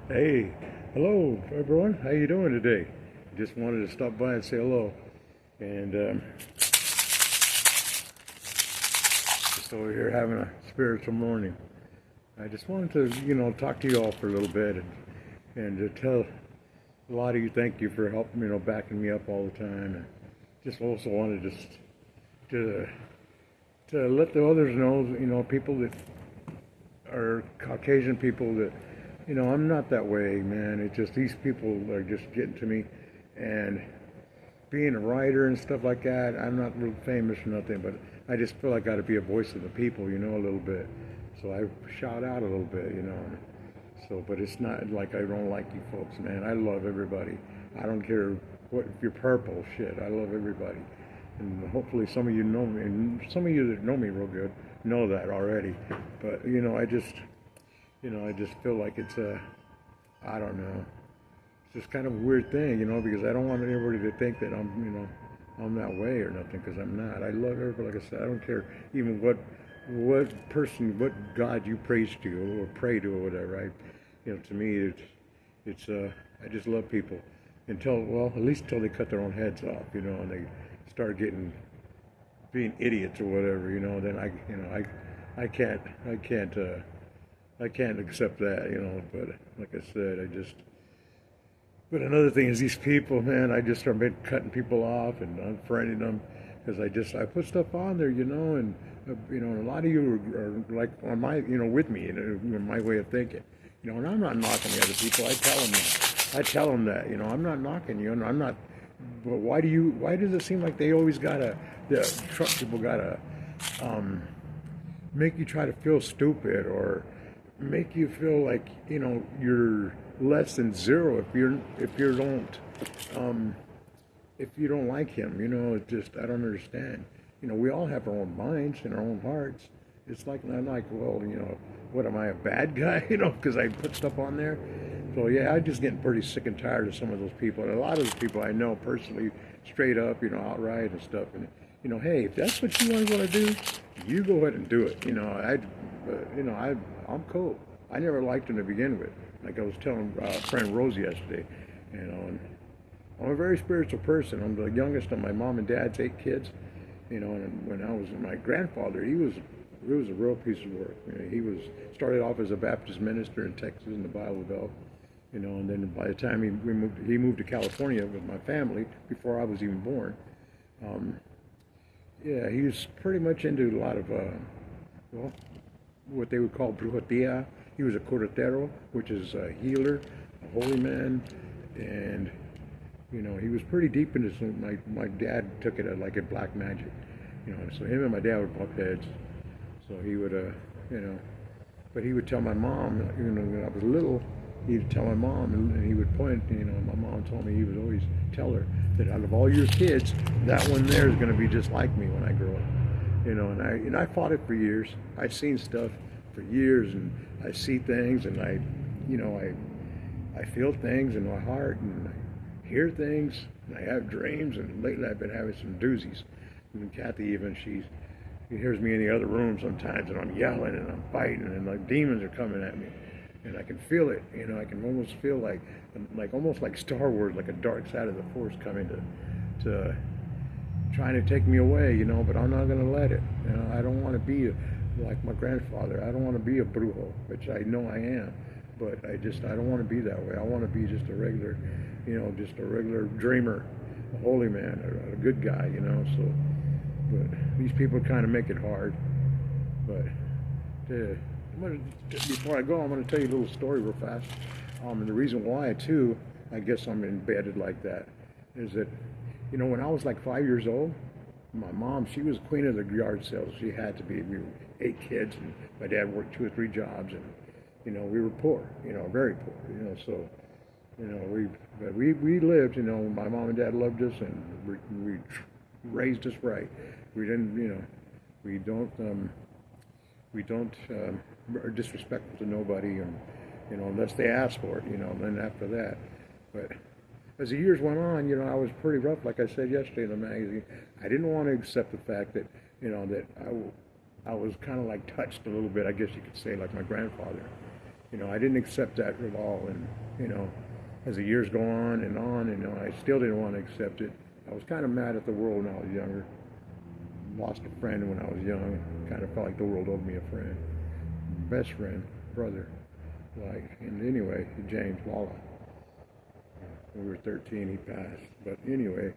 Hey, hello everyone. How you doing today? Just wanted to stop by and say hello, and just over here having a spiritual morning. I just wanted to, talk to you all for a little bit, and to tell a lot of you thank you for helping, backing me up all the time. And just also wanted to to let the others know, people that are Caucasian people that, I'm not that way, man. It's just these people are just getting to me, and being a writer and stuff like that, I'm not real famous or nothing, but I just feel I got to be a voice of the people, a little bit. So I shout out a little bit. So, but it's not like I don't like you folks, man. I love everybody. I don't care what if you're purple, shit. I love everybody, and hopefully some of you know me, and some of you that know me real good know that already. But I just feel like it's I don't know. It's just kind of a weird thing, because I don't want anybody to think that I'm that way or nothing, because I'm not. I love everybody, like I said. I don't care even what person, what God you praise to or pray to or whatever. To me, I just love people until, well, at least until they cut their own heads off, and they start being idiots or whatever, then I can't accept that, But like I said, But another thing is these people, man. I just start cutting people off and unfriending them because I put stuff on there, and a lot of you are like on my, with me, my way of thinking, and I'm not knocking the other people. I tell them that, I'm not knocking you, and I'm not. But why does it seem like they always the truck people gotta, um, make you try to feel stupid or make you feel like you're less than zero um, if you don't like him. It just I don't understand. We all have our own minds and our own hearts. It's like I'm like, well, what am I, a bad guy? Because I put stuff on there. So yeah, I'm just getting pretty sick and tired of some of those people. And a lot of those people I know personally, straight up, outright and stuff. And hey, if that's what you want to do, you go ahead and do it. I'm cool. I never liked him to begin with. Like I was telling friend Rose yesterday, and I'm a very spiritual person. I'm the youngest of my mom and dad's 8 kids. And when I was my grandfather, he was a real piece of work. He was started off as a Baptist minister in Texas in the Bible Belt. And then by the time he moved to California with my family before I was even born. Um, yeah, he was pretty much into a lot of well, what they would call brujeria. He was a curandero, which is a healer, a holy man, and he was pretty deep into some. My dad took it as like a black magic, So him and my dad would bump heads. So he would, but he would tell my mom, when I was little, he'd tell my mom, and he would point. My mom told me he would always tell her that out of all your kids, that one there is going to be just like me when I grow up. And I fought it for years. I've seen stuff for years, and I see things, and I feel things in my heart, and I hear things, and I have dreams, and lately I've been having some doozies. Even Kathy, she hears me in the other room sometimes, and I'm yelling and I'm fighting, and like demons are coming at me, and I can feel it. I can almost feel like almost like Star Wars, like a dark side of the Force coming to trying to take me away, but I'm not going to let it. I don't want to be like my grandfather. I don't want to be a brujo, which I know I am, but I don't want to be that way. I want to be just a regular, just a regular dreamer, a holy man, a good guy, So, but these people kind of make it hard. But before I go, I'm going to tell you a little story real fast. And the reason why, too, I guess I'm embedded like that, is that when I was like 5 years old, my mom, she was queen of the yard sales. She had to be. We were 8 kids, and my dad worked 2 or 3 jobs, and we were poor, very poor, So, we lived. My mom and dad loved us, and we raised us right. We didn't, we don't, are disrespectful to nobody, and unless they ask for it, Then after that, but as the years went on, I was pretty rough, like I said yesterday in the magazine. I didn't want to accept the fact that, that I was kind of like touched a little bit, I guess you could say, like my grandfather. I didn't accept that at all. And, as the years go on, I still didn't want to accept it. I was kind of mad at the world when I was younger. Lost a friend when I was young. Kind of felt like the world owed me a friend. Best friend, brother. And anyway, James Walla. When we were 13, he passed. But anyway,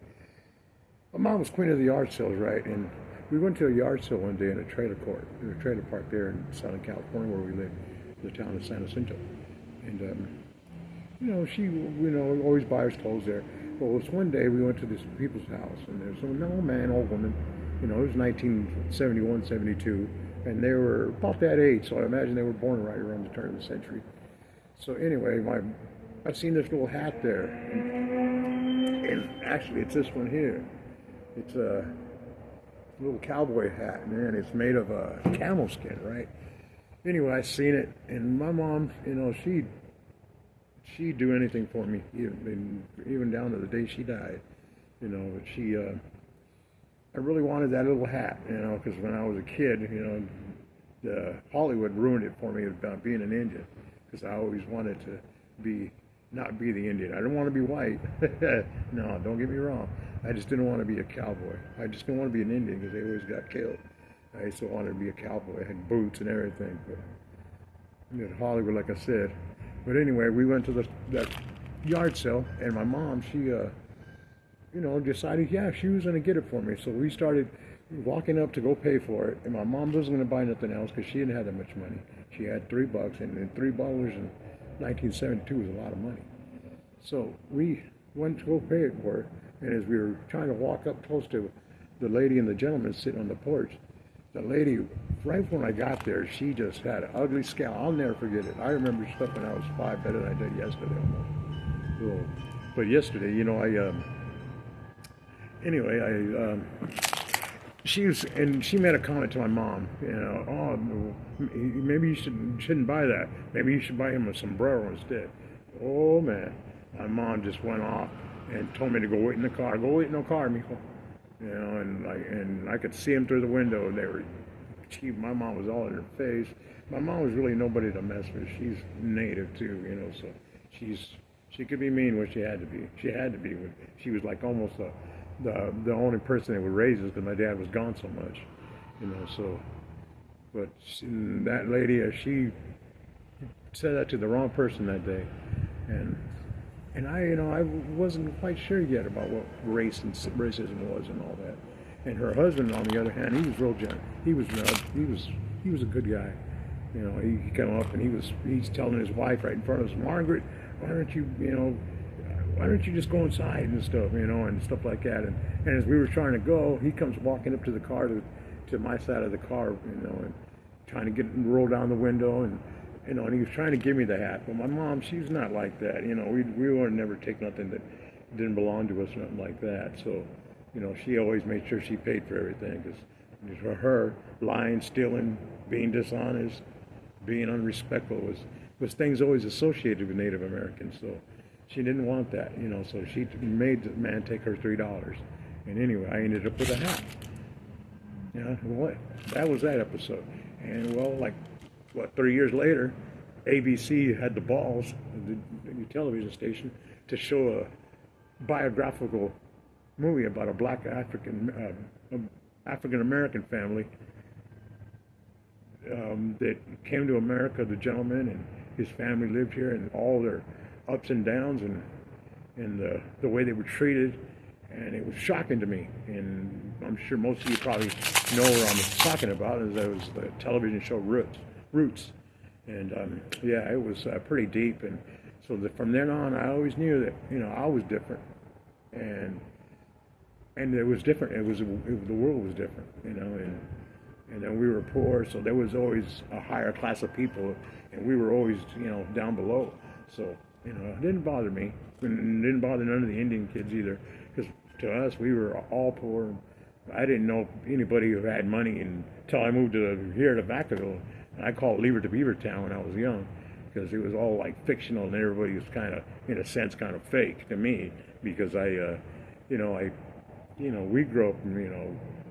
my mom was queen of the yard sales, right? And we went to a yard sale one day in a trailer court, in a trailer park there in Southern California where we live, the town of San Jacinto. And, she, always buys clothes there. Well, it was one day we went to this people's house, and there's an old man, old woman. It was 1971, 72, and they were about that age, so I imagine they were born right around the turn of the century. So anyway, I seen this little hat there, and actually it's this one here. It's a little cowboy hat, man. It's made of camel skin, right? Anyway, I seen it, and my mom, she'd do anything for me, even down to the day she died. But I really wanted that little hat, because when I was a kid, Hollywood ruined it for me about being an Indian, because I always wanted to not be the Indian. I didn't want to be white. No, don't get me wrong. I just didn't want to be a cowboy. I just didn't want to be an Indian because they always got killed. I still wanted to be a cowboy. I had boots and everything. But Hollywood, like I said. But anyway, we went to that yard sale, and my mom, she, decided, she was going to get it for me. So we started walking up to go pay for it, and my mom wasn't going to buy nothing else because she didn't have that much money. She had $3, and $3 in 1972 was a lot of money. So we went to go pay it for it, and as we were trying to walk up close to the lady and the gentleman sitting on the porch, the lady, right when I got there, she just had an ugly scowl. I'll never forget it. I remember stuff when I was 5 better than I did yesterday almost. So, but yesterday, she made a comment to my mom, maybe you shouldn't buy that. Maybe you should buy him a sombrero instead. Oh man, my mom just went off and told me to go wait in the car. Go wait in the car, mijo. And I could see him through the window. And my mom was all in her face. My mom was really nobody to mess with. She's native too, so she could be mean when she had to be. She had to be. She was like almost the only person that would raise us because my dad was gone so much, so. But that lady, she said that to the wrong person that day, and I wasn't quite sure yet about what race and racism was and all that. And her husband, on the other hand, he was real gentle. He was a good guy. He came up and he's telling his wife right in front of us, Margaret, why don't you just go inside and stuff, and stuff like that. And as we were trying to go, he comes walking up to the car to my side of the car, and trying to roll down the window, and he was trying to give me the hat. But my mom, she's not like that. We would never take nothing that didn't belong to us, nothing like that. So, she always made sure she paid for everything, because for her, lying, stealing, being dishonest, being unrespectful was things always associated with Native Americans. So she didn't want that, so she made the man take her $3. And anyway, I ended up with a hat. Well, that was that episode. And 3 years later, ABC had the balls, the television station, to show a biographical movie about a black African American family that came to America. The gentleman and his family lived here, and all their ups and downs, and the way they were treated, and it was shocking to me. And I'm sure most of you probably know what I'm talking about. It was the television show Roots, and it was pretty deep. And so from then on, I always knew that I was different, and it was different. The world was different, and then we were poor, so there was always a higher class of people, and we were always down below. So it didn't bother me. It didn't bother none of the Indian kids either, because to us, we were all poor. I didn't know anybody who had money until I moved here to Vacaville. And I called Lever to Beaver Town when I was young, because it was all like fictional, and everybody was kind of, in a sense, kind of fake to me, because we grew up,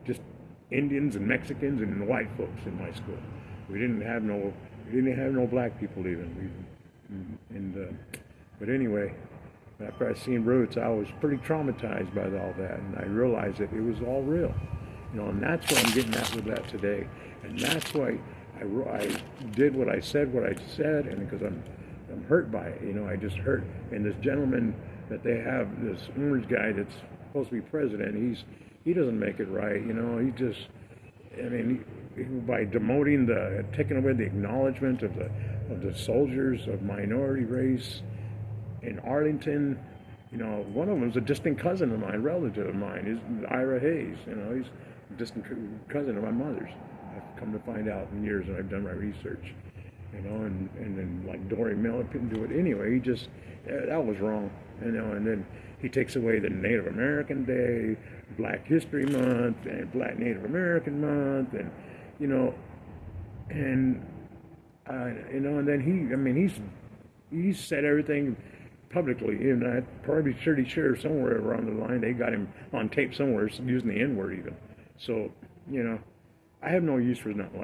just Indians and Mexicans and white folks in my school. We didn't have no We didn't have no black people even. But anyway, after I seen Roots, I was pretty traumatized by all that, and I realized that it was all real. And that's what I'm getting at with that today, and that's why I did what I said, and because I'm hurt by it. I just hurt. And this gentleman that they have, this orange guy that's supposed to be president, he doesn't make it right. He just, by taking away the acknowledgement of the soldiers of minority race in Arlington. One of them is a distant cousin of mine, relative of mine, is Ira Hayes. He's a distant cousin of my mother's. I've come to find out in years, and I've done my research. And then like Dory Miller couldn't do it anyway. That was wrong. And then he takes away the Native American Day, Black History Month, and Black Native American Month, and and then he's said everything publicly, and I'm probably pretty sure somewhere around the line they got him on tape somewhere using the N-word even. So I have no use for nothing like